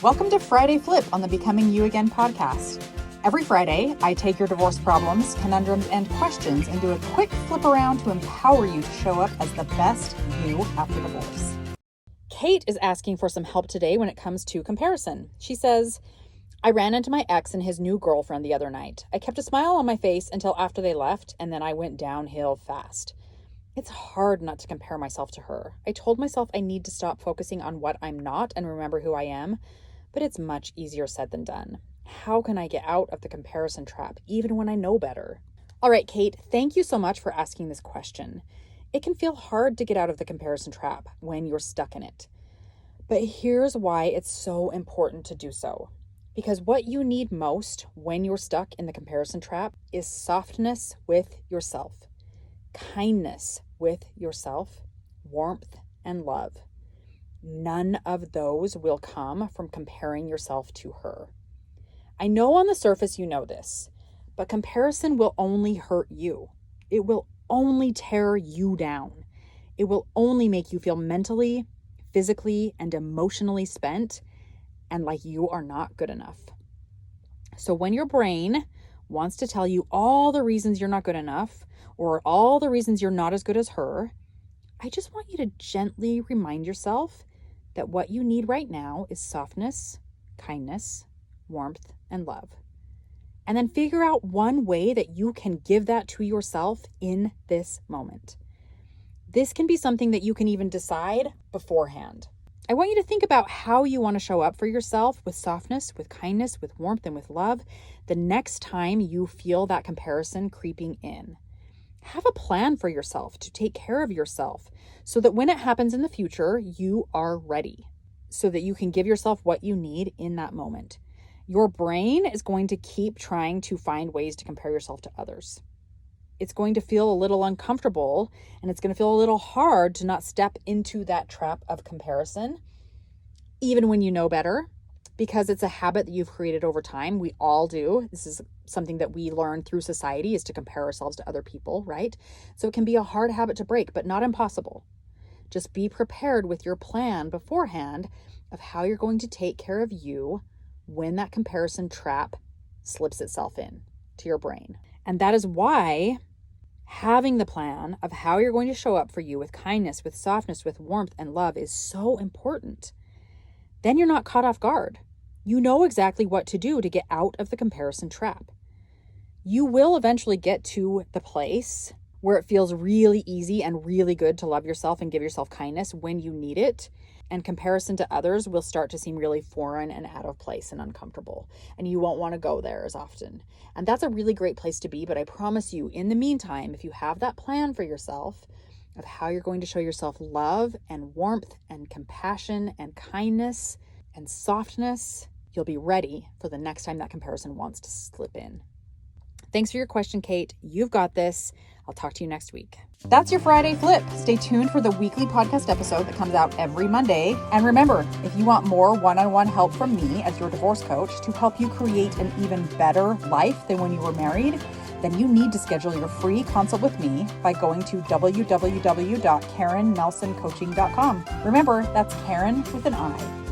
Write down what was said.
Welcome to Friday Flip on the Becoming You Again podcast. Every Friday, I take your divorce problems, conundrums, and questions and do a quick flip around to empower you to show up as the best you after divorce. Kate is asking for some help today when it comes to comparison. She says, I ran into my ex and his new girlfriend the other night. I kept a smile on my face until after they left, and then I went downhill fast. It's hard not to compare myself to her. I told myself I need to stop focusing on what I'm not and remember who I am, but it's much easier said than done. How can I get out of the comparison trap, even when I know better? All right, Kate, thank you so much for asking this question. It can feel hard to get out of the comparison trap when you're stuck in it. But here's why it's so important to do so. Because what you need most when you're stuck in the comparison trap is softness with yourself, kindness with yourself, warmth and love. None of those will come from comparing yourself to her. I know on the surface you know this, but comparison will only hurt you. It will only tear you down. It will only make you feel mentally, physically, and emotionally spent and like you are not good enough. So when your brain wants to tell you all the reasons you're not good enough or all the reasons you're not as good as her, I just want you to gently remind yourself that what you need right now is softness, kindness, warmth, and love. And then figure out one way that you can give that to yourself in this moment. This can be something that you can even decide beforehand. I want you to think about how you want to show up for yourself with softness, with kindness, with warmth, and with love the next time you feel that comparison creeping in. Have a plan for yourself to take care of yourself so that when it happens in the future, you are ready, so that you can give yourself what you need in that moment. Your brain is going to keep trying to find ways to compare yourself to others. It's going to feel a little uncomfortable, and it's going to feel a little hard to not step into that trap of comparison, even when you know better, because it's a habit that you've created over time. We all do. This is something that we learn through society, is to compare ourselves to other people, right? So it can be a hard habit to break, but not impossible. Just be prepared with your plan beforehand of how you're going to take care of you when that comparison trap slips itself in to your brain. And that is why having the plan of how you're going to show up for you with kindness, with softness, with warmth and love is so important. Then you're not caught off guard. You know exactly what to do to get out of the comparison trap. You will eventually get to the place where it feels really easy and really good to love yourself and give yourself kindness when you need it. And comparison to others will start to seem really foreign and out of place and uncomfortable. And you won't want to go there as often. And that's a really great place to be. But I promise you, in the meantime, if you have that plan for yourself of how you're going to show yourself love and warmth and compassion and kindness and softness, you'll be ready for the next time that comparison wants to slip in. Thanks for your question, Kate. You've got this. I'll talk to you next week. That's your Friday Flip. Stay tuned for the weekly podcast episode that comes out every Monday. And remember, if you want more one-on-one help from me as your divorce coach to help you create an even better life than when you were married, then you need to schedule your free consult with me by going to www.karennelsoncoaching.com. Remember, that's Karen with an I.